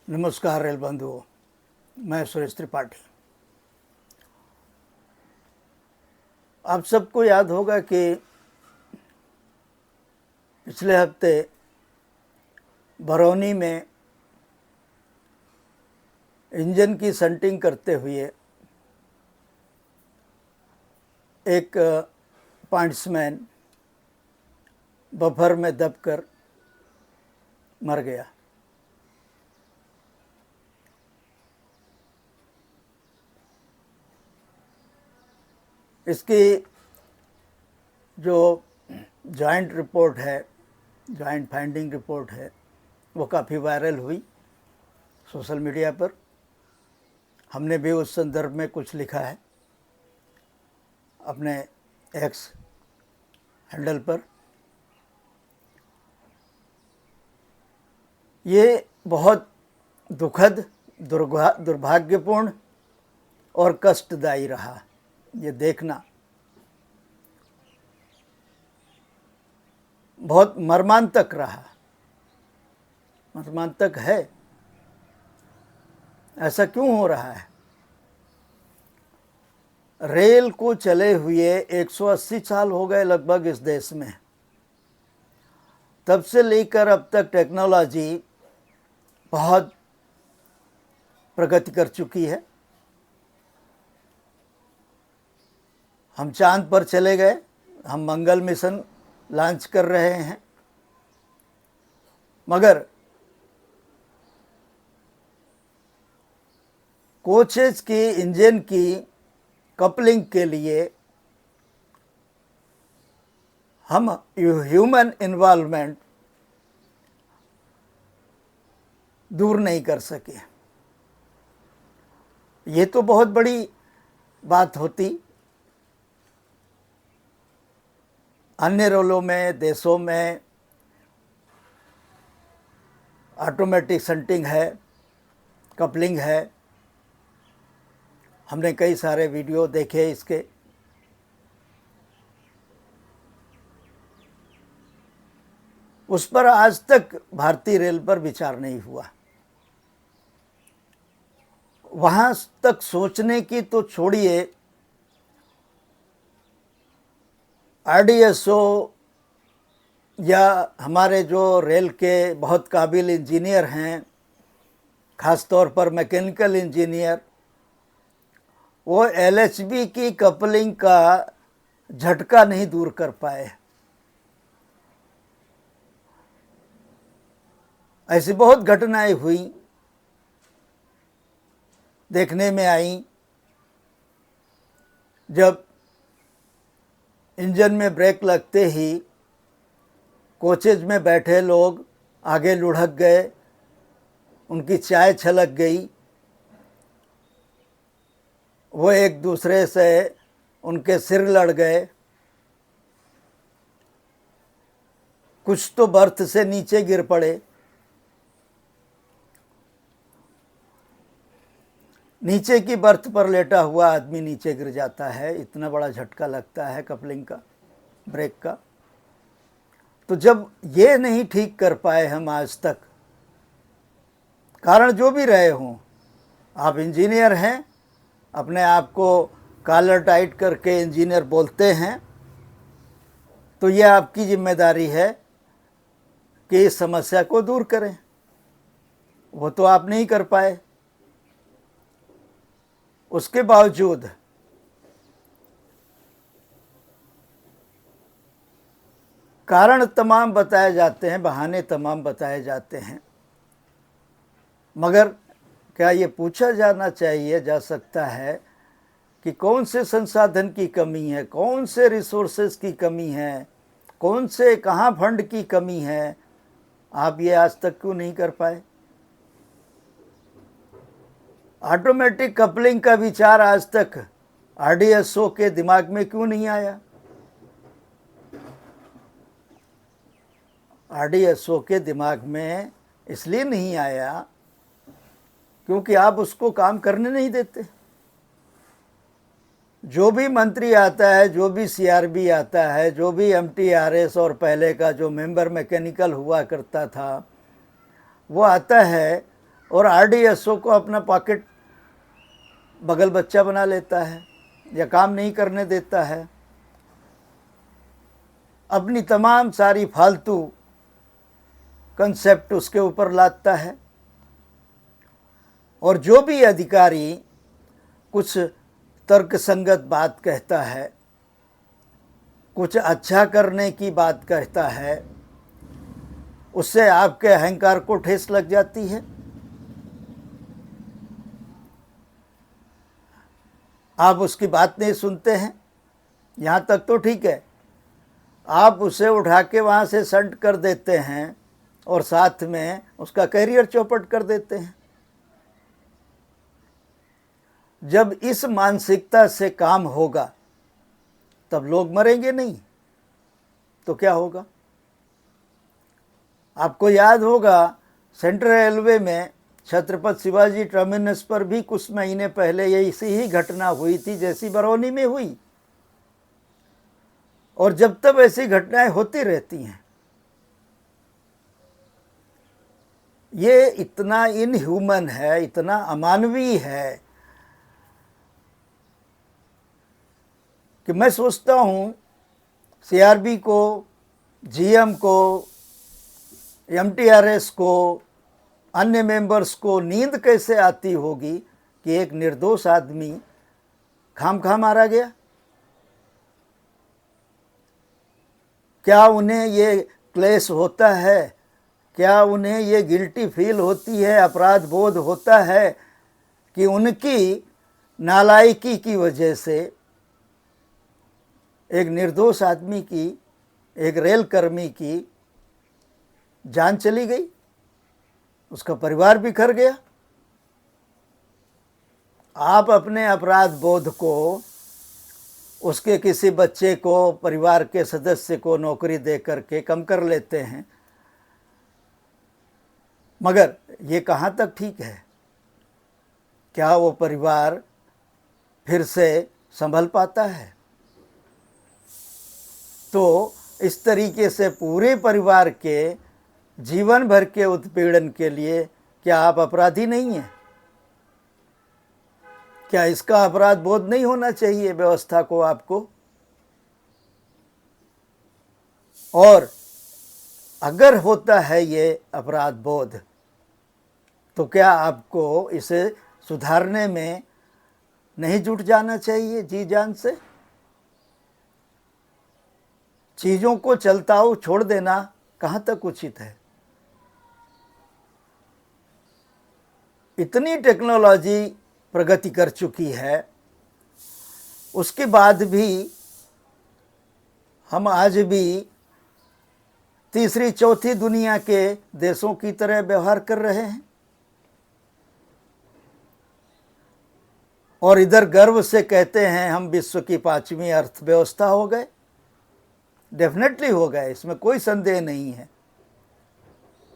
नमस्कार रेल बंधुओं, मैं सुरेश त्रिपाठी। आप सबको याद होगा कि पिछले हफ्ते बरौनी में इंजन की संटिंग करते हुए एक पॉइंट्समैन बफर में दबकर मर गया। इसकी जो जॉइंट रिपोर्ट है, जॉइंट फाइंडिंग रिपोर्ट है, वो काफ़ी वायरल हुई सोशल मीडिया पर। हमने भी उस संदर्भ में कुछ लिखा है अपने एक्स हैंडल पर। ये बहुत दुखद, दुर्भाग्यपूर्ण और कष्टदायी रहा। ये देखना बहुत मर्मांतक रहा, मर्मांतक है। ऐसा क्यों हो रहा है? रेल को चले हुए 180 साल हो गए लगभग इस देश में। तब से लेकर अब तक टेक्नोलॉजी बहुत प्रगति कर चुकी है। हम चांद पर चले गए, हम मंगल मिशन लॉन्च कर रहे हैं, मगर कोचेज की इंजन की कपलिंग के लिए हम ह्यूमन इन्वॉल्वमेंट दूर नहीं कर सके। ये तो बहुत बड़ी बात होती। अन्य रेलों में, देशों में ऑटोमेटिक संटिंग है, कपलिंग है। हमने कई सारे वीडियो देखे इसके। उस पर आज तक भारतीय रेल पर विचार नहीं हुआ। वहाँ तक सोचने की तो छोड़िए, आरडीएसओ या हमारे जो रेल के बहुत काबिल इंजीनियर हैं, ख़ास तौर पर मैकेनिकल इंजीनियर, वो एलएचबी की कपलिंग का झटका नहीं दूर कर पाए। ऐसी बहुत घटनाएं हुई, देखने में आई, जब इंजन में ब्रेक लगते ही कोचेज में बैठे लोग आगे लुढ़क गए, उनकी चाय छलक गई, वो एक दूसरे से उनके सिर लड़ गए, कुछ तो बर्थ से नीचे गिर पड़े। नीचे की बर्थ पर लेटा हुआ आदमी नीचे गिर जाता है, इतना बड़ा झटका लगता है कपलिंग का, ब्रेक का। तो जब ये नहीं ठीक कर पाए हम आज तक, कारण जो भी रहे हों, आप इंजीनियर हैं, अपने आप को कॉलर टाइट करके इंजीनियर बोलते हैं, तो ये आपकी जिम्मेदारी है कि इस समस्या को दूर करें। वो तो आप नहीं कर पाए। उसके बावजूद कारण तमाम बताए जाते हैं, बहाने तमाम बताए जाते हैं, मगर क्या ये पूछा जा सकता है कि कौन से संसाधन की कमी है, कौन से रिसोर्सेज की कमी है, कौन से कहाँ फंड की कमी है? आप ये आज तक क्यों नहीं कर पाए? ऑटोमेटिक कपलिंग का विचार आज तक आरडीएसओ के दिमाग में क्यों नहीं आया? आरडीएसओ के दिमाग में इसलिए नहीं आया क्योंकि आप उसको काम करने नहीं देते। जो भी मंत्री आता है, जो भी सीआरबी आता है, जो भी एमटीआरएस और पहले का जो मेंबर मैकेनिकल हुआ करता था, वो आता है और आरडीएसओ को अपना पॉकेट बगल बच्चा बना लेता है या काम नहीं करने देता है, अपनी तमाम सारी फालतू कंसेप्ट उसके ऊपर लादता है। और जो भी अधिकारी कुछ तर्कसंगत बात कहता है, कुछ अच्छा करने की बात कहता है, उससे आपके अहंकार को ठेस लग जाती है। आप उसकी बात नहीं सुनते हैं, यहाँ तक तो ठीक है, आप उसे उठा के वहाँ से संट कर देते हैं और साथ में उसका करियर चौपट कर देते हैं। जब इस मानसिकता से काम होगा तब लोग मरेंगे नहीं तो क्या होगा? आपको याद होगा सेंट्रल रेलवे में छत्रपति शिवाजी टर्मिनस पर भी कुछ महीने पहले ऐसी ही घटना हुई थी जैसी बरौनी में हुई, और जब तक ऐसी घटनाएं होती रहती हैं। ये इतना इनह्यूमन है, इतना अमानवीय है कि मैं सोचता हूँ सीआरबी को, जीएम को, एमटीआरएस को, अन्य मेंबर्स को नींद कैसे आती होगी कि एक निर्दोष आदमी खामखा मारा गया। क्या उन्हें ये क्लेश होता है, क्या उन्हें ये गिल्टी फील होती है, अपराध बोध होता है कि उनकी नालायकी की वजह से एक निर्दोष आदमी की, एक रेल कर्मी की जान चली गई, उसका परिवार बिखर गया? आप अपने अपराध बोध को उसके किसी बच्चे को, परिवार के सदस्य को नौकरी दे करके कम कर लेते हैं, मगर ये कहाँ तक ठीक है? क्या वो परिवार फिर से संभल पाता है? तो इस तरीके से पूरे परिवार के जीवन भर के उत्पीड़न के लिए क्या आप अपराधी नहीं हैं? क्या इसका अपराध बोध नहीं होना चाहिए व्यवस्था को, आपको? और अगर होता है ये अपराध बोध, तो क्या आपको इसे सुधारने में नहीं जुट जाना चाहिए जी जान से? चीज़ों को चलताऊ छोड़ देना कहाँ तक उचित है? इतनी टेक्नोलॉजी प्रगति कर चुकी है, उसके बाद भी हम आज भी तीसरी चौथी दुनिया के देशों की तरह व्यवहार कर रहे हैं, और इधर गर्व से कहते हैं हम विश्व की 5वीं अर्थव्यवस्था हो गए। डेफिनेटली हो गए, इसमें कोई संदेह नहीं है,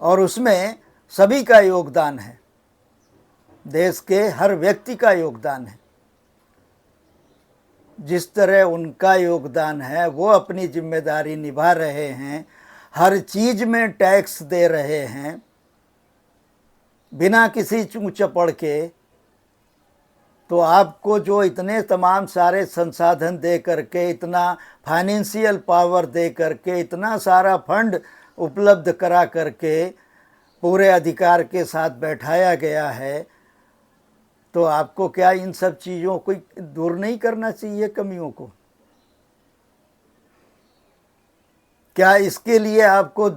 और उसमें सभी का योगदान है, देश के हर व्यक्ति का योगदान है। जिस तरह उनका योगदान है, वो अपनी जिम्मेदारी निभा रहे हैं, हर चीज़ में टैक्स दे रहे हैं बिना किसी चूं-चपड़ के, तो आपको जो इतने तमाम सारे संसाधन दे करके, इतना फाइनेंशियल पावर दे करके, इतना सारा फंड उपलब्ध करा करके पूरे अधिकार के साथ बैठाया गया है, तो आपको क्या इन सब चीज़ों को दूर नहीं करना चाहिए, कमियों को? क्या इसके लिए आपको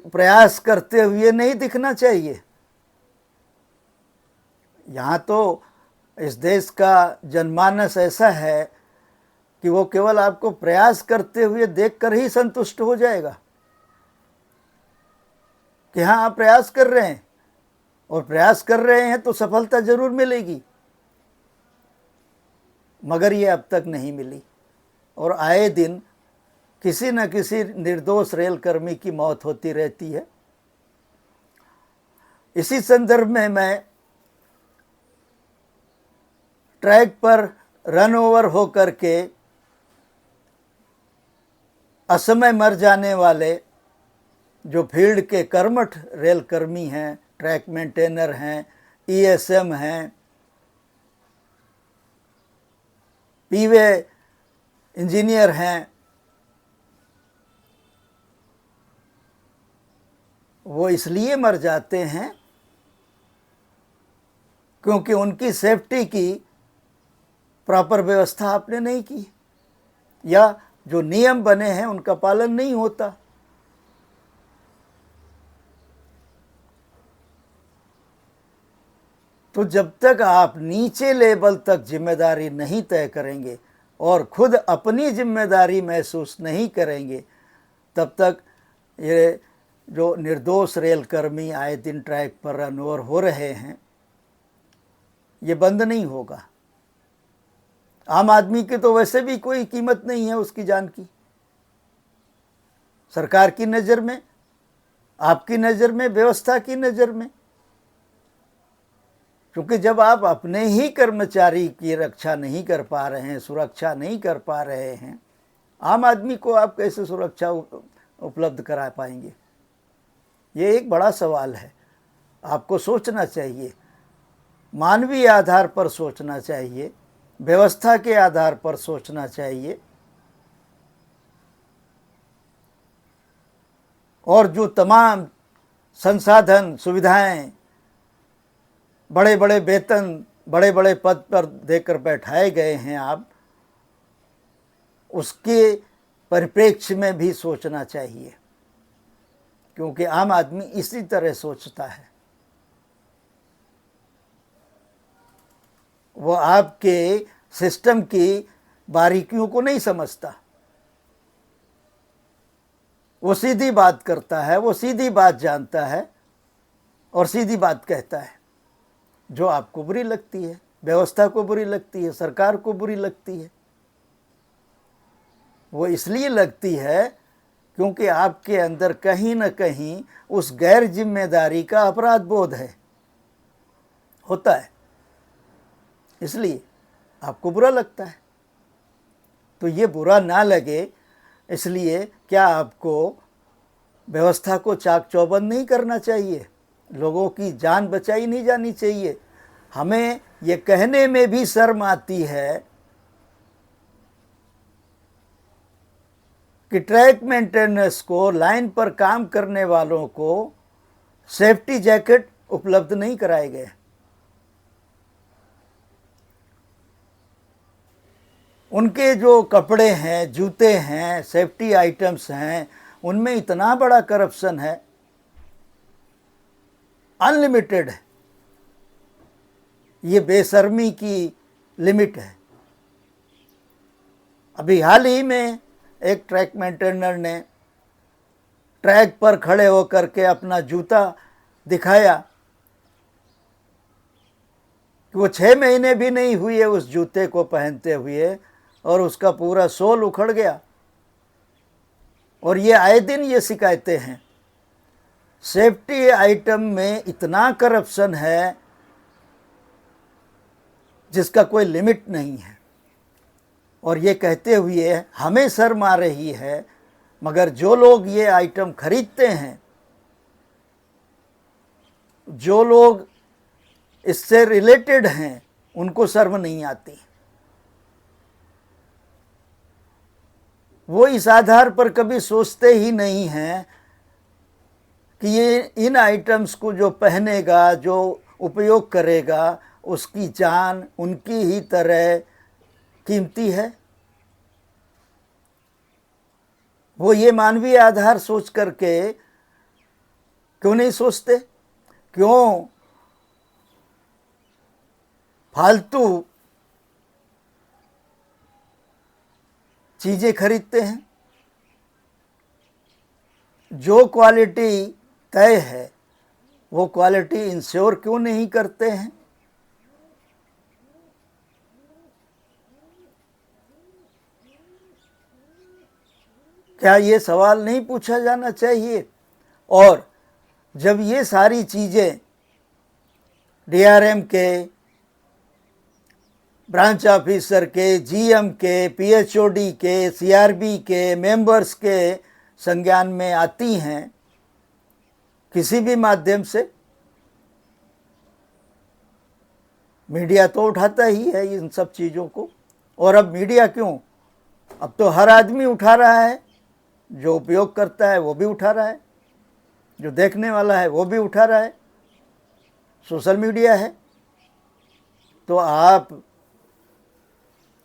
प्रयास करते हुए नहीं दिखना चाहिए? यहाँ तो इस देश का जनमानस ऐसा है कि वो केवल आपको प्रयास करते हुए देखकर ही संतुष्ट हो जाएगा कि हाँ आप प्रयास कर रहे हैं, और प्रयास कर रहे हैं तो सफलता जरूर मिलेगी। मगर ये अब तक नहीं मिली, और आए दिन किसी न किसी निर्दोष रेल कर्मी की मौत होती रहती है। इसी संदर्भ में मैं ट्रैक पर रन ओवर हो करके असमय मर जाने वाले जो फील्ड के कर्मठ रेल कर्मी हैं, ट्रैक मेंटेनर हैं, ईएसएम हैं, पीवे इंजीनियर हैं, वो इसलिए मर जाते हैं क्योंकि उनकी सेफ्टी की प्रॉपर व्यवस्था आपने नहीं की, या जो नियम बने हैं उनका पालन नहीं होता। तो जब तक आप नीचे लेवल तक जिम्मेदारी नहीं तय करेंगे और खुद अपनी जिम्मेदारी महसूस नहीं करेंगे, तब तक ये जो निर्दोष रेलकर्मी आए दिन ट्रैक पर रन ओवर हो रहे हैं, ये बंद नहीं होगा। आम आदमी की तो वैसे भी कोई कीमत नहीं है उसकी जान की, सरकार की नज़र में, आपकी नज़र में, व्यवस्था की नज़र में। क्योंकि जब आप अपने ही कर्मचारी की रक्षा नहीं कर पा रहे हैं, सुरक्षा नहीं कर पा रहे हैं, आम आदमी को आप कैसे सुरक्षा उपलब्ध करा पाएंगे? ये एक बड़ा सवाल है। आपको सोचना चाहिए, मानवीय आधार पर सोचना चाहिए, व्यवस्था के आधार पर सोचना चाहिए, और जो तमाम संसाधन सुविधाएं, बड़े बड़े वेतन, बड़े बड़े पद पर देकर बैठाए गए हैं आप, उसके परिप्रेक्ष्य में भी सोचना चाहिए, क्योंकि आम आदमी इसी तरह सोचता है। वो आपके सिस्टम की बारीकियों को नहीं समझता। वो सीधी बात करता है, वो सीधी बात जानता है और सीधी बात कहता है, जो आपको बुरी लगती है, व्यवस्था को बुरी लगती है, सरकार को बुरी लगती है। वो इसलिए लगती है क्योंकि आपके अंदर कहीं न कहीं उस गैर जिम्मेदारी का अपराध बोध है, होता है, इसलिए आपको बुरा लगता है। तो ये बुरा ना लगे इसलिए क्या आपको व्यवस्था को चाक चौबंद नहीं करना चाहिए? लोगों की जान बचाई नहीं जानी चाहिए? हमें ये कहने में भी शर्म आती है कि ट्रैक मेंटेनेंस को, लाइन पर काम करने वालों को सेफ्टी जैकेट उपलब्ध नहीं कराए गए। उनके जो कपड़े हैं, जूते हैं, सेफ्टी आइटम्स हैं, उनमें इतना बड़ा करप्शन है, अनलिमिटेड है। ये बेशर्मी की लिमिट है। अभी हाल ही में एक ट्रैक मेंटेनर ने ट्रैक पर खड़े होकर के अपना जूता दिखाया कि वो 6 महीने भी नहीं हुए उस जूते को पहनते हुए और उसका पूरा सोल उखड़ गया। और ये आए दिन ये शिकायतें हैं। सेफ्टी आइटम में इतना करप्शन है जिसका कोई लिमिट नहीं है। और ये कहते हुए हमें शर्म आ रही है, मगर जो लोग ये आइटम खरीदते हैं, जो लोग इससे रिलेटेड हैं, उनको शर्म नहीं आती। वो इस आधार पर कभी सोचते ही नहीं हैं कि ये इन आइटम्स को जो पहनेगा, जो उपयोग करेगा, उसकी जान उनकी ही तरह कीमती है। वो ये मानवीय आधार सोच करके क्यों नहीं सोचते? क्यों फालतू चीज़ें खरीदते हैं? जो क्वालिटी तय है वो क्वालिटी इंश्योर क्यों नहीं करते हैं? क्या ये सवाल नहीं पूछा जाना चाहिए? और जब ये सारी चीज़ें डीआरएम के, ब्रांच ऑफिसर के, जीएम के, पीएचओडी के, सीआरबी के मेंबर्स के संज्ञान में आती हैं किसी भी माध्यम से, मीडिया तो उठाता ही है इन सब चीज़ों को। और अब मीडिया क्यों, अब तो हर आदमी उठा रहा है, जो उपयोग करता है वो भी उठा रहा है, जो देखने वाला है वो भी उठा रहा है। सोशल मीडिया है। तो आप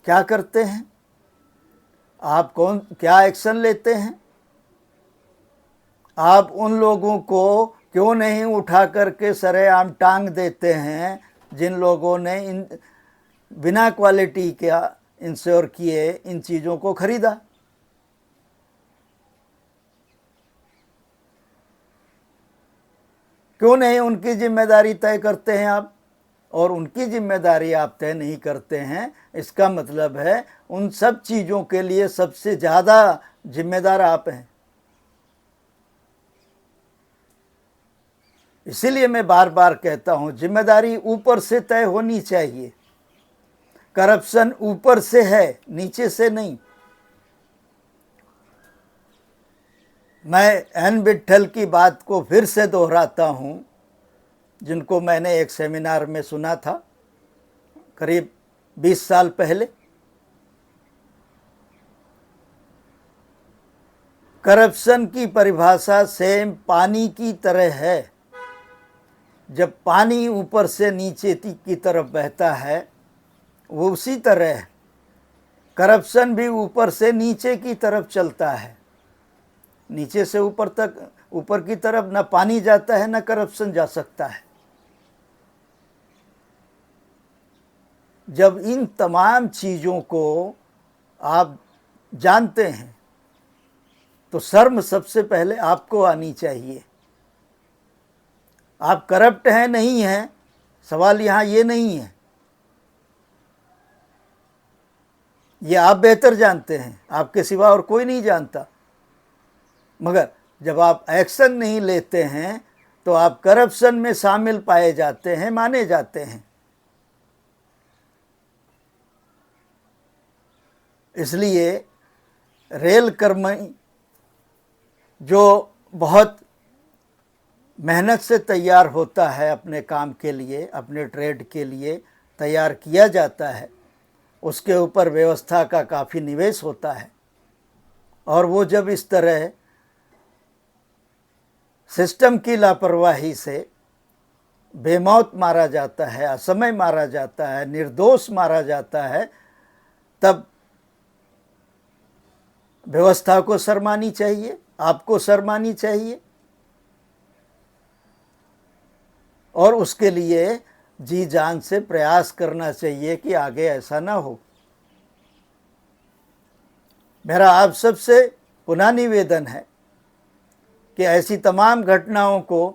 क्या करते हैं, आप क्या एक्शन लेते हैं? आप उन लोगों को क्यों नहीं उठा करके सरेआम टांग देते हैं जिन लोगों ने इन बिना क्वालिटी का इंश्योर किए इन चीज़ों को खरीदा? क्यों नहीं उनकी जिम्मेदारी तय करते हैं आप? और उनकी जिम्मेदारी आप तय नहीं करते हैं, इसका मतलब है उन सब चीज़ों के लिए सबसे ज़्यादा जिम्मेदार आप हैं। इसीलिए मैं बार बार कहता हूँ, जिम्मेदारी ऊपर से तय होनी चाहिए। करप्शन ऊपर से है, नीचे से नहीं। मैं एन विट्ठल की बात को फिर से दोहराता हूँ, जिनको मैंने एक सेमिनार में सुना था करीब 20 साल पहले। करप्शन की परिभाषा सेम पानी की तरह है। जब पानी ऊपर से नीचे की तरफ बहता है, वो उसी तरह करप्शन भी ऊपर से नीचे की तरफ चलता है। नीचे से ऊपर तक, ऊपर की तरफ न पानी जाता है न करप्शन जा सकता है। जब इन तमाम चीज़ों को आप जानते हैं तो शर्म सबसे पहले आपको आनी चाहिए। आप करप्ट हैं नहीं हैं, सवाल यहाँ ये नहीं है, ये आप बेहतर जानते हैं, आपके सिवा और कोई नहीं जानता। मगर जब आप एक्शन नहीं लेते हैं तो आप करप्शन में शामिल पाए जाते हैं, माने जाते हैं। इसलिए रेल कर्मी जो बहुत मेहनत से तैयार होता है अपने काम के लिए, अपने ट्रेड के लिए तैयार किया जाता है, उसके ऊपर व्यवस्था का काफ़ी निवेश होता है। और वो जब इस तरह सिस्टम की लापरवाही से बेमौत मारा जाता है, असमय मारा जाता है, निर्दोष मारा जाता है, तब व्यवस्था को शर्मानी चाहिए, आपको शर्मानी चाहिए। और उसके लिए जी जान से प्रयास करना चाहिए कि आगे ऐसा ना हो। मेरा आप सबसे पुनः निवेदन है कि ऐसी तमाम घटनाओं को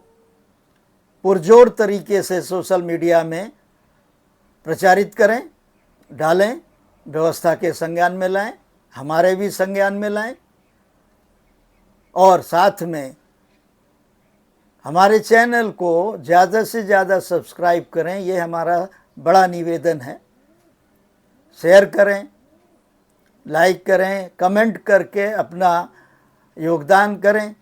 पुरजोर तरीके से सोशल मीडिया में प्रचारित करें, डालें, व्यवस्था के संज्ञान में लाएं, हमारे भी संज्ञान में लाएं। और साथ में हमारे चैनल को ज़्यादा से ज़्यादा सब्सक्राइब करें, ये हमारा बड़ा निवेदन है। शेयर करें, लाइक करें, कमेंट करके अपना योगदान करें,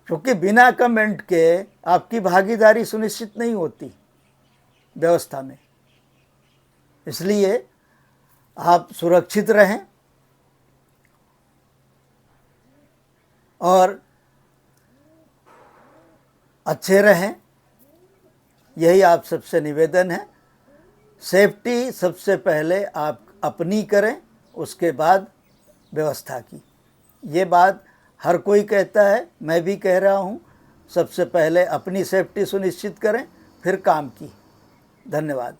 क्योंकि बिना कमेंट के आपकी भागीदारी सुनिश्चित नहीं होती व्यवस्था में। इसलिए आप सुरक्षित रहें और अच्छे रहें, यही आप सबसे निवेदन है। सेफ्टी सबसे पहले आप अपनी करें, उसके बाद व्यवस्था की। ये बात हर कोई कहता है, मैं भी कह रहा हूँ। सबसे पहले अपनी सेफ्टी सुनिश्चित करें, फिर काम की। धन्यवाद।